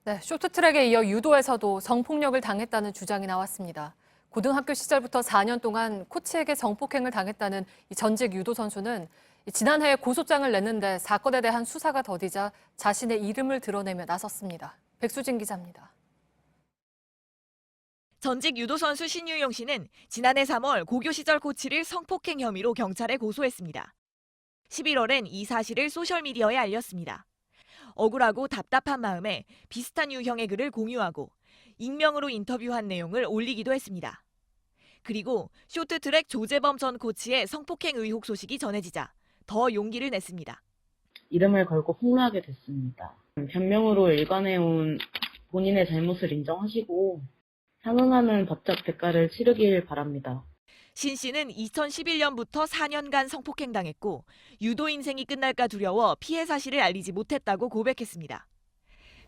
네, 쇼트트랙에 이어 유도에서도 성폭력을 당했다는 주장이 나왔습니다. 고등학교 시절부터 4년 동안 코치에게 성폭행을 당했다는 이 전직 유도 선수는 지난해 고소장을 냈는데 사건에 대한 수사가 더디자 자신의 이름을 드러내며 나섰습니다. 백수진 기자입니다. 전직 유도 선수 신유용 씨는 지난해 3월 고교 시절 코치를 성폭행 혐의로 경찰에 고소했습니다. 11월엔 이 사실을 소셜미디어에 알렸습니다. 억울하고 답답한 마음에 비슷한 유형의 글을 공유하고 익명으로 인터뷰한 내용을 올리기도 했습니다. 그리고 쇼트트랙 조재범 전 코치의 성폭행 의혹 소식이 전해지자 더 용기를 냈습니다. 이름을 걸고 폭로하게 됐습니다. 변명으로 일관해온 본인의 잘못을 인정하시고 상응하는 법적 대가를 치르길 바랍니다. 신 씨는 2011년부터 4년간 성폭행당했고 유도 인생이 끝날까 두려워 피해 사실을 알리지 못했다고 고백했습니다.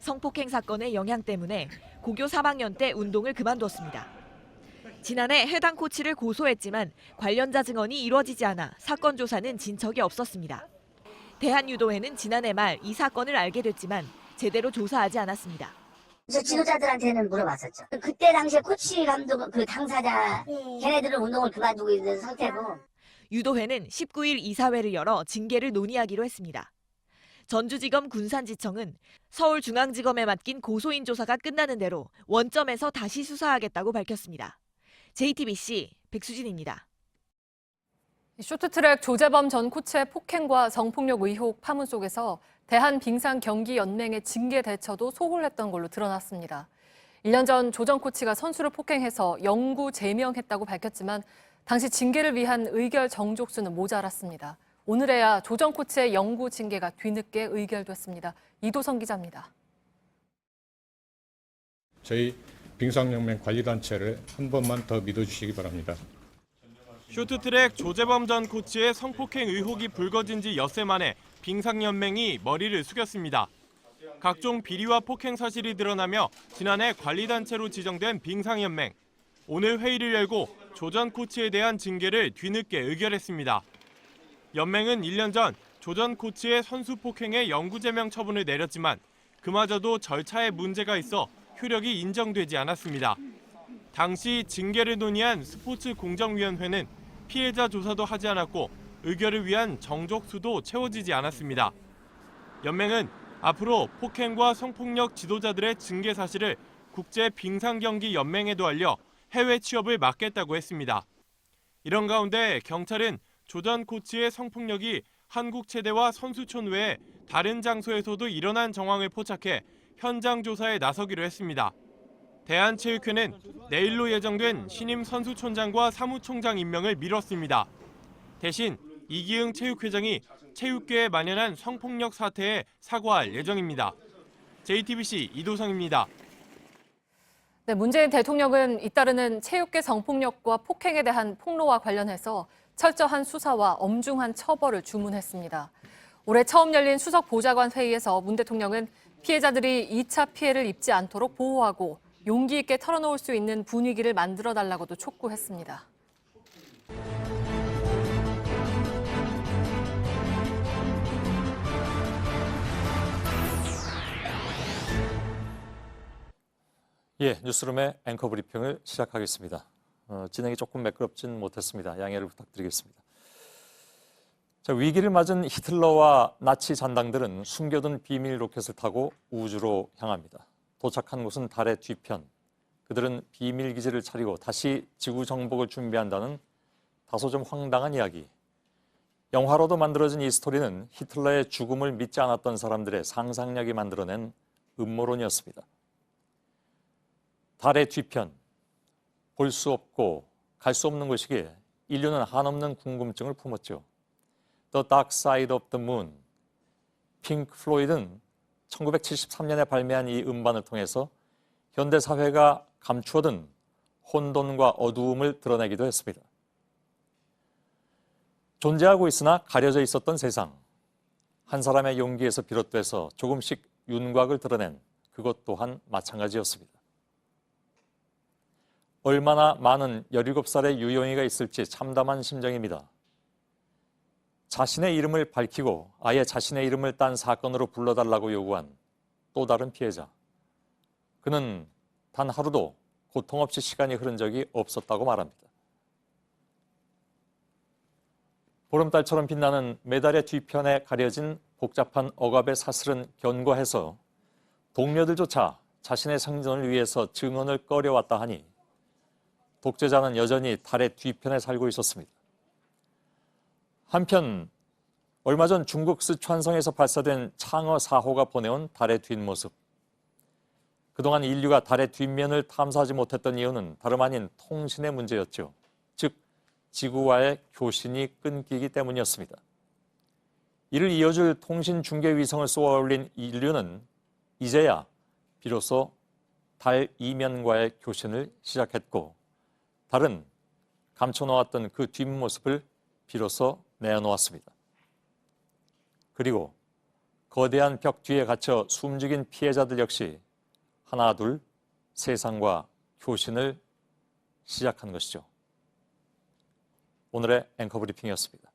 성폭행 사건의 영향 때문에 고교 3학년 때 운동을 그만뒀습니다. 지난해 해당 코치를 고소했지만 관련자 증언이 이루어지지 않아 사건 조사는 진척이 없었습니다. 대한유도회는 지난해 말 이 사건을 알게 됐지만 제대로 조사하지 않았습니다. 그래서 지도자들한테는 물어봤었죠. 그때 당시에 코치 감독 그 당사자 걔네들은 운동을 그만두고 있는 상태고. 유도회는 19일 이사회를 열어 징계를 논의하기로 했습니다. 전주지검 군산지청은 서울중앙지검에 맡긴 고소인 조사가 끝나는 대로 원점에서 다시 수사하겠다고 밝혔습니다. JTBC 백수진입니다. 쇼트트랙 조재범 전 코치의 폭행과 성폭력 의혹 파문 속에서 대한빙상경기연맹의 징계 대처도 소홀했던 걸로 드러났습니다. 1년 전 조 전 코치가 선수를 폭행해서 영구 제명했다고 밝혔지만 당시 징계를 위한 의결 정족수는 모자랐습니다. 오늘에야 조 전 코치의 영구 징계가 뒤늦게 의결됐습니다. 이도성 기자입니다. 저희 빙상연맹 관리단체를 한 번만 더 믿어주시기 바랍니다. 쇼트트랙 조재범 전 코치의 성폭행 의혹이 불거진 지 엿새 만에 빙상연맹이 머리를 숙였습니다. 각종 비리와 폭행 사실이 드러나며 지난해 관리단체로 지정된 빙상연맹. 오늘 회의를 열고 조 전 코치에 대한 징계를 뒤늦게 의결했습니다. 연맹은 1년 전 조 전 코치의 선수 폭행의 영구 제명 처분을 내렸지만 그마저도 절차에 문제가 있어 효력이 인정되지 않았습니다. 당시 징계를 논의한 스포츠공정위원회는 피해자 조사도 하지 않았고 의결을 위한 정족수도 채워지지 않았습니다. 연맹은 앞으로 폭행과 성폭력 지도자들의 징계 사실을 국제빙상경기연맹에도 알려 해외 취업을 막겠다고 했습니다. 이런 가운데 경찰은 조 전 코치의 성폭력이 한국 체대와 선수촌 외에 다른 장소에서도 일어난 정황을 포착해 현장 조사에 나서기로 했습니다. 대한체육회는 내일로 예정된 신임 선수촌장과 사무총장 임명을 미뤘습니다. 대신 이기흥 체육회장이 체육계에 만연한 성폭력 사태에 사과할 예정입니다. JTBC 이도성입니다. 네, 문재인 대통령은 잇따르는 체육계 성폭력과 폭행에 대한 폭로와 관련해서 철저한 수사와 엄중한 처벌을 주문했습니다. 올해 처음 열린 수석 보좌관 회의에서 문 대통령은 피해자들이 2차 피해를 입지 않도록 보호하고 용기 있게 털어놓을 수 있는 분위기를 만들어달라고도 촉구했습니다. 예, 뉴스룸의 앵커 브리핑을 시작하겠습니다. 진행이 조금 매끄럽진 못했습니다. 양해를 부탁드리겠습니다. 자, 위기를 맞은 히틀러와 나치 잔당들은 숨겨둔 비밀 로켓을 타고 우주로 향합니다. 도착한 곳은 달의 뒤편. 그들은 비밀 기지를 차리고 다시 지구 정복을 준비한다는 다소 좀 황당한 이야기. 영화로도 만들어진 이 스토리는 히틀러의 죽음을 믿지 않았던 사람들의 상상력이 만들어낸 음모론이었습니다. 달의 뒤편, 볼 수 없고 갈 수 없는 곳이기에 인류는 한없는 궁금증을 품었죠. The Dark Side of the Moon. 핑크 플로이드는 1973년에 발매한 이 음반을 통해서 현대 사회가 감추어둔 혼돈과 어두움을 드러내기도 했습니다. 존재하고 있으나 가려져 있었던 세상. 한 사람의 용기에서 비롯돼서 조금씩 윤곽을 드러낸 그것 또한 마찬가지였습니다. 얼마나 많은 17살의 유영이가 있을지 참담한 심정입니다. 자신의 이름을 밝히고 아예 자신의 이름을 딴 사건으로 불러달라고 요구한 또 다른 피해자. 그는 단 하루도 고통 없이 시간이 흐른 적이 없었다고 말합니다. 보름달처럼 빛나는 메달의 뒤편에 가려진 복잡한 억압의 사슬은 견고해서 동료들조차 자신의 생존을 위해서 증언을 꺼려왔다 하니 독재자는 여전히 달의 뒤편에 살고 있었습니다. 한편 얼마 전 중국 스촨성에서 발사된 창어 4호가 보내온 달의 뒷모습. 그동안 인류가 달의 뒷면을 탐사하지 못했던 이유는 다름 아닌 통신의 문제였죠. 즉, 지구와의 교신이 끊기기 때문이었습니다. 이를 이어줄 통신 중계 위성을 쏘아 올린 인류는 이제야 비로소 달 이면과의 교신을 시작했고, 달은 감춰놓았던 그 뒷모습을 비로소 내어놓았습니다. 그리고 거대한 벽 뒤에 갇혀 숨죽인 피해자들 역시 하나 둘 세상과 교신을 시작한 것이죠. 오늘의 앵커 브리핑이었습니다.